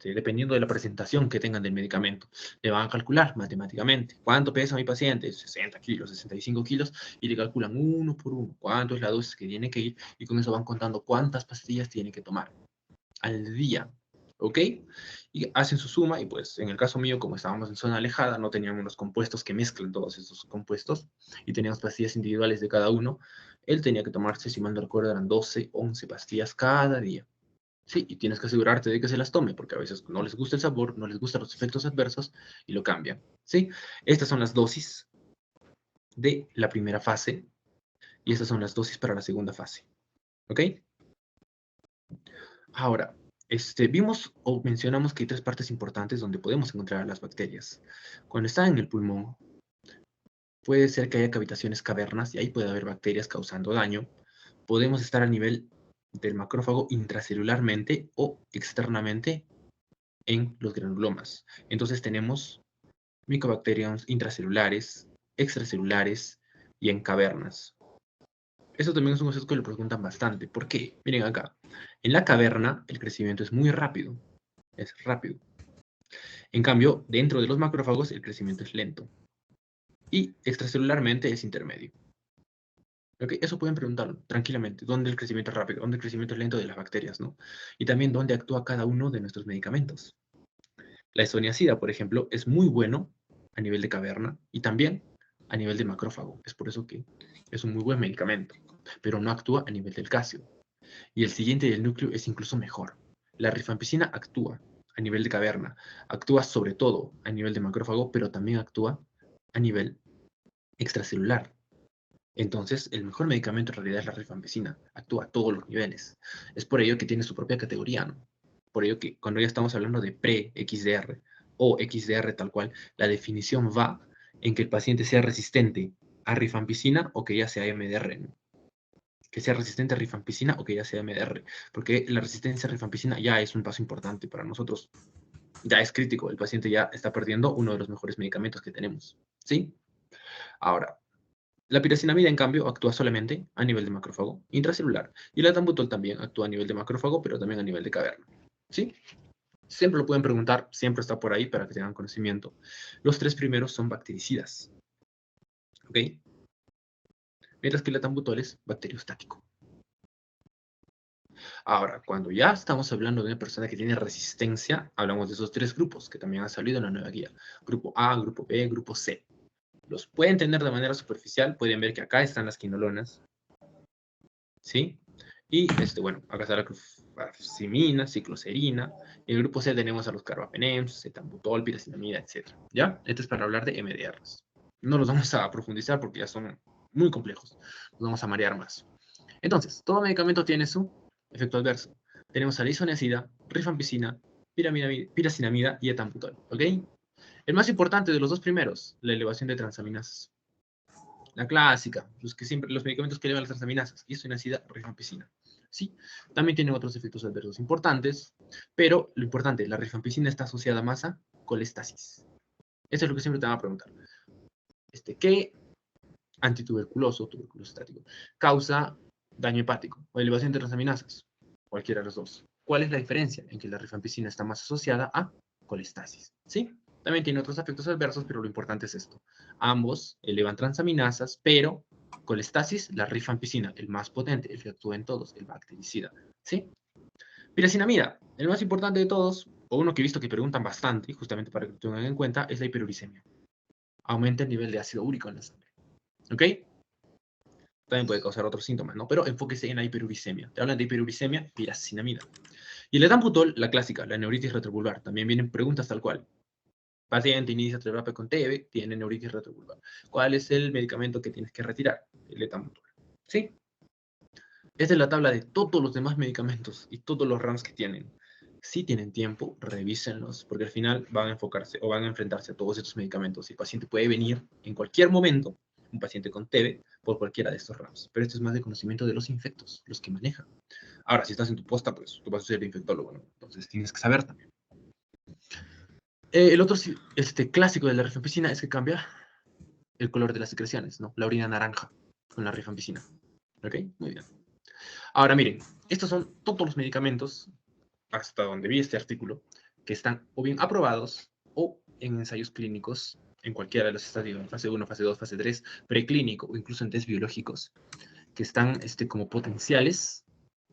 dependiendo de la presentación que tengan del medicamento, le van a calcular matemáticamente cuánto pesa mi paciente, 60 kilos, 65 kilos, y le calculan uno por uno cuánto es la dosis que tiene que ir, y con eso van contando cuántas pastillas tiene que tomar al día. ¿Ok? Y hacen su suma, y pues en el caso mío, como estábamos en zona alejada, no teníamos los compuestos que mezclan todos estos compuestos, y teníamos pastillas individuales de cada uno. Él tenía que tomarse, si mal no recuerdo, eran 12, 11 pastillas cada día. Sí, y tienes que asegurarte de que se las tome, porque a veces no les gusta el sabor, no les gustan los efectos adversos, y lo cambian. ¿Sí? Estas son las dosis de la primera fase, y estas son las dosis para la segunda fase. ¿Ok? Ahora, vimos o mencionamos que hay 3 partes importantes donde podemos encontrar a las bacterias. Cuando están en el pulmón, puede ser que haya cavitaciones cavernas y ahí puede haber bacterias causando daño. Podemos estar a nivel del macrófago intracelularmente o externamente en los granulomas. Entonces tenemos micobacteriums intracelulares, extracelulares y en cavernas. Eso también es un concepto que le preguntan bastante. ¿Por qué? Miren acá. En la caverna el crecimiento es muy rápido. Es rápido. En cambio, dentro de los macrófagos el crecimiento es lento. Y extracelularmente es intermedio. ¿Ok? Eso pueden preguntarlo tranquilamente. ¿Dónde el crecimiento es rápido? ¿Dónde el crecimiento es lento de las bacterias, ¿no? Y también dónde actúa cada uno de nuestros medicamentos. La isoniazida, por ejemplo, es muy bueno a nivel de caverna y también a nivel de macrófago. Es por eso que es un muy buen medicamento, pero no actúa a nivel del calcio. Y el siguiente del núcleo es incluso mejor. La rifampicina actúa a nivel de caverna, actúa sobre todo a nivel de macrófago, pero también actúa a nivel extracelular. Entonces, el mejor medicamento en realidad es la rifampicina, actúa a todos los niveles. Es por ello que tiene su propia categoría, ¿no? Por ello que cuando ya estamos hablando de pre-XDR o XDR tal cual, la definición va en que el paciente sea resistente a rifampicina o que ya sea MDR, ¿no? Que sea resistente a rifampicina o que ya sea MDR, porque la resistencia a rifampicina ya es un paso importante para nosotros, ya es crítico, el paciente ya está perdiendo uno de los mejores medicamentos que tenemos, ¿sí? Ahora, la piracinamida, en cambio, actúa solamente a nivel de macrófago intracelular, y el etambutol también actúa a nivel de macrófago, pero también a nivel de caverna, ¿sí? Siempre lo pueden preguntar, siempre está por ahí para que tengan conocimiento. Los tres primeros son bactericidas, ¿ok? Mientras que el etambutol es bacteriostático. Ahora, cuando ya estamos hablando de una persona que tiene resistencia, hablamos de esos tres grupos que también han salido en la nueva guía. Grupo A, grupo B, grupo C. Los pueden tener de manera superficial, pueden ver que acá están las quinolonas, ¿sí? Y, bueno, acá está la clofazimina, cicloserina. En el grupo C tenemos a los carbapenems, etambutol, piracinamida, etc. ¿Ya? Esto es para hablar de MDRs. No los vamos a profundizar porque ya son muy complejos. Nos vamos a marear más. Entonces, todo medicamento tiene su efecto adverso. Tenemos a la isoniazida, rifampicina, piracinamida y etambutol, ¿ok? El más importante de los dos primeros, la elevación de transaminasas. La clásica, los medicamentos que elevan las transaminasas, isoniazida, rifampicina. Sí, también tienen otros efectos adversos importantes, pero lo importante, la rifampicina está asociada más a colestasis. Eso es lo que siempre te van a preguntar. ¿Qué antituberculoso, tuberculoso estático, causa daño hepático o elevación de transaminasas? Cualquiera de los dos. ¿Cuál es la diferencia en que la rifampicina está más asociada a colestasis? ¿Sí? También tiene otros efectos adversos, pero lo importante es esto. Ambos elevan transaminasas, pero colestasis, la rifampicina, el más potente, el que actúa en todos, el bactericida. ¿Sí? Piracinamida, el más importante de todos, o uno que he visto que preguntan bastante, justamente para que lo tengan en cuenta, es la hiperuricemia. Aumenta el nivel de ácido úrico en la sangre. ¿Ok? También puede causar otros síntomas, ¿no? Pero enfóquese en la hiperuricemia. Te hablan de hiperuricemia, piracinamida. Y el etambutol, la clásica, la neuritis retrovulvar. También vienen preguntas tal cual. Paciente inicia terapia con TB, tiene neuritis retrovulvar. ¿Cuál es el medicamento que tienes que retirar? El etambutol. ¿Sí? Esta es la tabla de todos los demás medicamentos y todos los RAMs que tienen. Si tienen tiempo, revísenlos, porque al final van a enfocarse o van a enfrentarse a todos estos medicamentos. Y el paciente puede venir en cualquier momento, un paciente con TB, por cualquiera de estos RAMs. Pero esto es más de conocimiento de los infectos, los que manejan. Ahora, si estás en tu posta, pues tú vas a ser el infectólogo, ¿no? Entonces tienes que saber también. El otro clásico de la rifampicina es que cambia el color de las secreciones, ¿no? La orina naranja con la rifampicina. ¿Ok? Muy bien. Ahora miren, estos son todos los medicamentos, hasta donde vi este artículo, que están o bien aprobados o en ensayos clínicos en cualquiera de los estadios, en fase 1, fase 2, fase 3, preclínico o incluso en test biológicos, que están como potenciales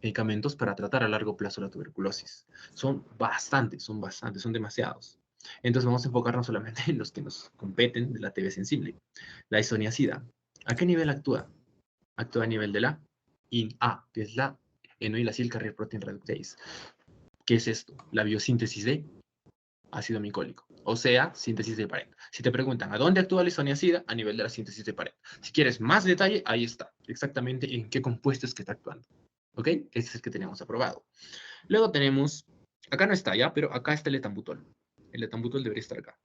medicamentos para tratar a largo plazo la tuberculosis. Son bastantes, son demasiados. Entonces vamos a enfocarnos solamente en los que nos competen de la TB sensible. La isoniazida. ¿A qué nivel actúa? Actúa a nivel de la INA, que es la enoilacil carrier protein reductase. ¿Qué es esto? La biosíntesis de ácido micólico, o sea, síntesis de pared. Si te preguntan, ¿a dónde actúa la isoniazida? A nivel de la síntesis de pared. Si quieres más detalle, ahí está, exactamente en qué compuesto es que está actuando. ¿Ok? Este es el que tenemos aprobado. Luego tenemos, acá no está ya, pero acá está el etambutol. El etambutol debería estar acá.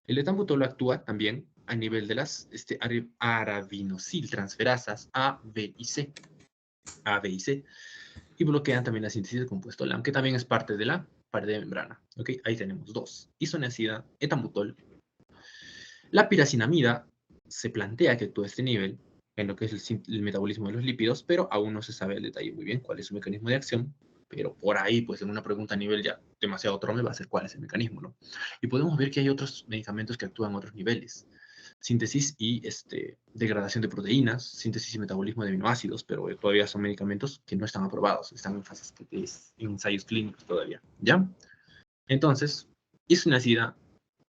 El etambutol actúa también a nivel de las arabinosil transferasas A, B y C. A, B y C. Y bloquean también la síntesis del compuesto LAM, que también es parte de la pared de membrana. ¿Ok? Ahí tenemos dos. Isoniazida, etambutol. La piracinamida se plantea que actúa a este nivel en lo que es el metabolismo de los lípidos, pero aún no se sabe el detalle muy bien cuál es su mecanismo de acción. Pero por ahí, pues en una pregunta a nivel ya demasiado trome va a ser cuál es el mecanismo, ¿no? Y podemos ver que hay otros medicamentos que actúan a otros niveles. síntesis y degradación de proteínas, síntesis y metabolismo de aminoácidos, pero todavía son medicamentos que no están aprobados, están en fases en ensayos clínicos todavía, ¿ya? Entonces, isoniazida,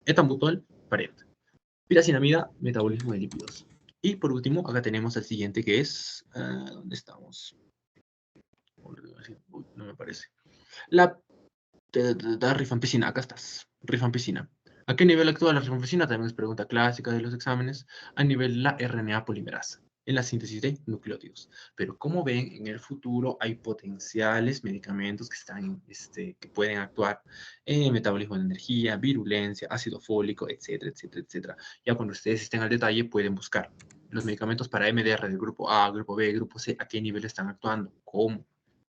etambutol, pared. Piracinamida, metabolismo de lípidos. Y por último, acá tenemos el siguiente que es... ¿dónde estamos? Uy, no me parece. La rifampicina, acá estás. Rifampicina. ¿A qué nivel actúa la rifampicina? También es pregunta clásica de los exámenes. A nivel de la RNA polimerasa, en la síntesis de nucleótidos. Pero como ven, en el futuro hay potenciales medicamentos que, que pueden actuar en metabolismo de energía, virulencia, ácido fólico, etcétera, etcétera, etcétera. Ya cuando ustedes estén al detalle, pueden buscar los medicamentos para MDR del grupo A, grupo B, grupo C, a qué nivel están actuando, cómo,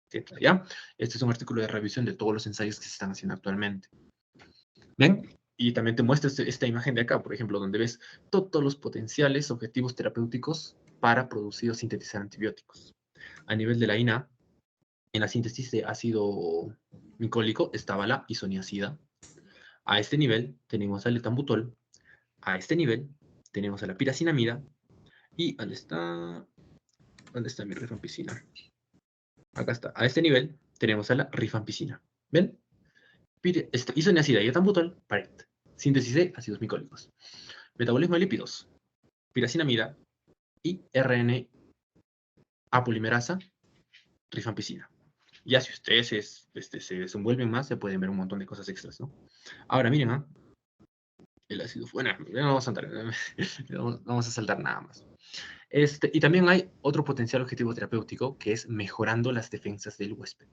etcétera, ¿ya? Este es un artículo de revisión de todos los ensayos que se están haciendo actualmente. ¿Ven? Y también te muestra esta imagen de acá, por ejemplo, donde ves todos los potenciales objetivos terapéuticos para producir o sintetizar antibióticos. A nivel de la INA, en la síntesis de ácido micólico estaba la isoniazida. A este nivel tenemos al etambutol. A este nivel tenemos a la piracinamida. ¿Y dónde está? ¿Dónde está mi rifampicina? Acá está. A este nivel tenemos a la rifampicina. ¿Ven? Isoniazida y etambutol, pared. Síntesis de ácidos micólicos. Metabolismo de lípidos, piracinamida y RNA polimerasa, rifampicina. Ya si ustedes se desenvuelven más, se pueden ver un montón de cosas extras, ¿no? Ahora, miren, ¿ah? El ácido, bueno, no vamos a saltar, vamos a saltar nada más. Y también hay otro potencial objetivo terapéutico que es mejorando las defensas del huésped.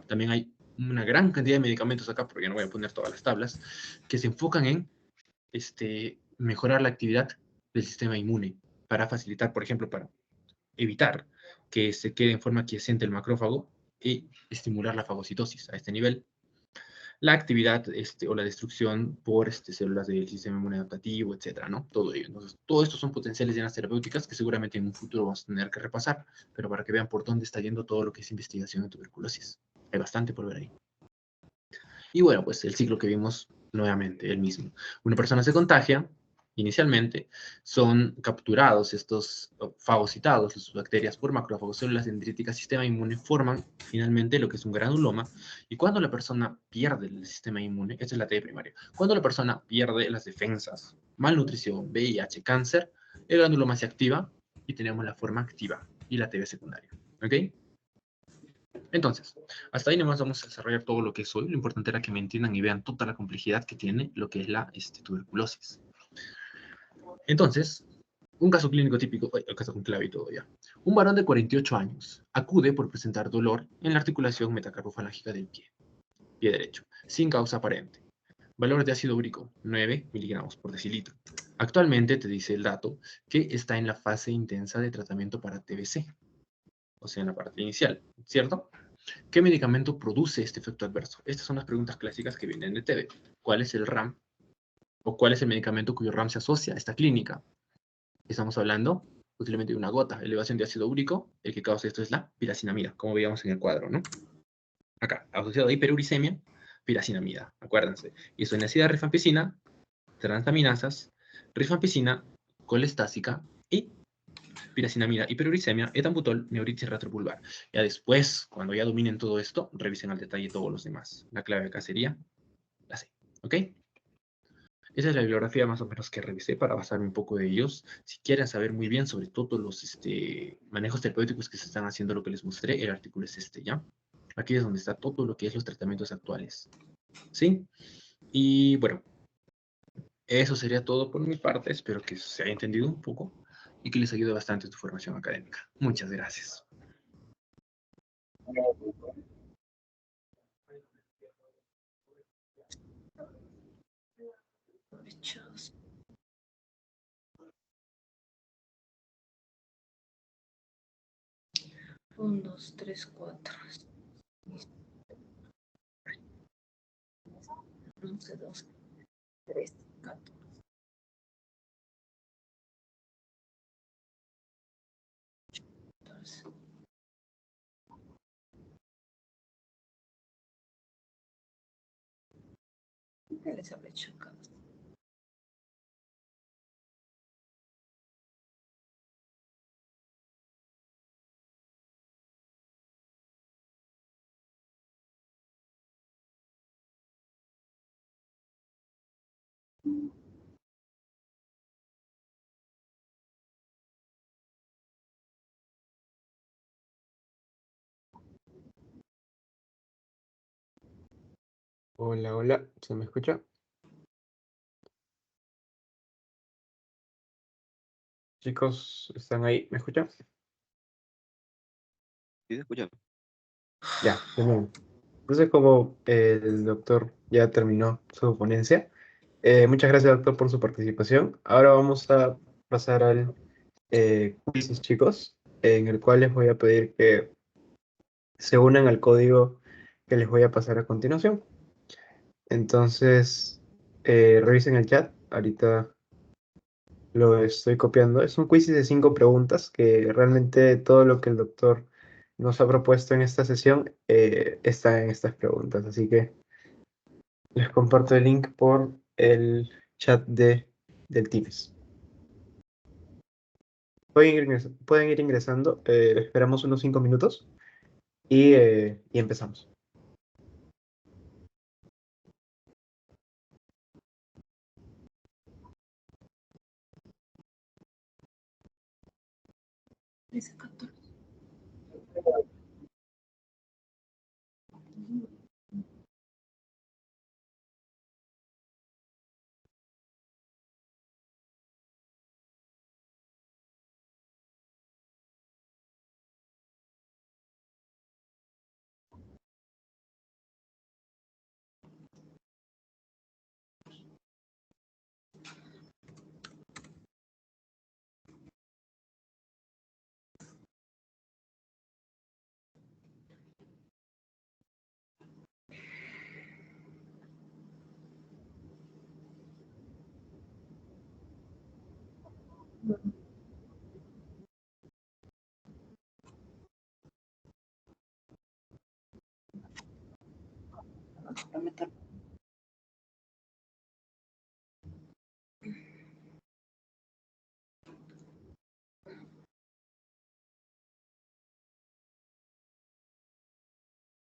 También hay una gran cantidad de medicamentos acá, porque no voy a poner todas las tablas, que se enfocan en mejorar la actividad del sistema inmune para facilitar, por ejemplo, para evitar que se quede en forma quiescente el macrófago y estimular la fagocitosis a este nivel. La actividad o la destrucción por células del sistema inmune adaptativo, etcétera, ¿no? Todo ello. Entonces, todo esto son potenciales llenas terapéuticas que seguramente en un futuro vamos a tener que repasar, pero para que vean por dónde está yendo todo lo que es investigación en tuberculosis. Hay bastante por ver ahí. Y bueno, pues el ciclo que vimos nuevamente, el mismo. Una persona se contagia, inicialmente, son capturados estos fagocitados, las bacterias por macrófagos, células dendríticas, sistema inmune, forman finalmente lo que es un granuloma, y cuando la persona pierde el sistema inmune, esta es la T primaria, cuando la persona pierde las defensas, malnutrición, VIH, cáncer, el granuloma se activa y tenemos la forma activa y la TB secundaria. ¿Ok? Entonces, hasta ahí nomás vamos a desarrollar todo lo que es hoy. Lo importante era que me entiendan y vean toda la complejidad que tiene lo que es la tuberculosis. Entonces, un caso clínico típico, el caso con clave y todo ya. Un varón de 48 años acude por presentar dolor en la articulación metacarpofalágica del pie derecho, sin causa aparente. Valor de ácido úrico, 9 miligramos por decilitro. Actualmente te dice el dato que está en la fase intensa de tratamiento para TBC, o sea, en la parte inicial, ¿cierto? ¿Qué medicamento produce este efecto adverso? Estas son las preguntas clásicas que vienen de TB. ¿Cuál es el RAM? ¿O cuál es el medicamento cuyo RAM se asocia a esta clínica? Estamos hablando posiblemente de una gota, elevación de ácido úrico. El que causa esto es la piracinamida, como veíamos en el cuadro, ¿no? Acá, asociado a hiperuricemia, piracinamida, acuérdense. Isoniazida rifampicina, transaminasas, rifampicina, colestásica y piracinamida, hiperuricemia, etambutol, neuritis retropulvar. Ya después, cuando ya dominen todo esto, revisen al detalle todos los demás. La clave acá sería la C. ¿Ok? Esa es la bibliografía más o menos que revisé para basarme un poco de ellos. Si quieren saber muy bien sobre todos los manejos terapéuticos que se están haciendo, lo que les mostré, el artículo es este, ¿ya? Aquí es donde está todo lo que es los tratamientos actuales. ¿Sí? Y bueno, eso sería todo por mi parte. Espero que se haya entendido un poco y que les ayude bastante tu formación académica. Muchas gracias. Hechos. 1, 2, 3, 4. 11, 12, 13, 14. ¿Qué les habré hecho acá? Hola, hola, ¿se me escucha? Chicos, ¿están ahí? ¿Me escuchan? Sí, se escucha. Ya, de nuevo. Entonces, como el doctor ya terminó su ponencia, muchas gracias, doctor, por su participación. Ahora vamos a pasar al quizzes, chicos, en el cual les voy a pedir que se unan al código que les voy a pasar a continuación. Entonces, revisen el chat. Ahorita lo estoy copiando. Es un quiz de 5 preguntas que realmente todo lo que el doctor nos ha propuesto en esta sesión está en estas preguntas. Así que les comparto el link por el chat del Teams. Pueden ir ingresando. Esperamos unos 5 minutos y empezamos. Dice 14.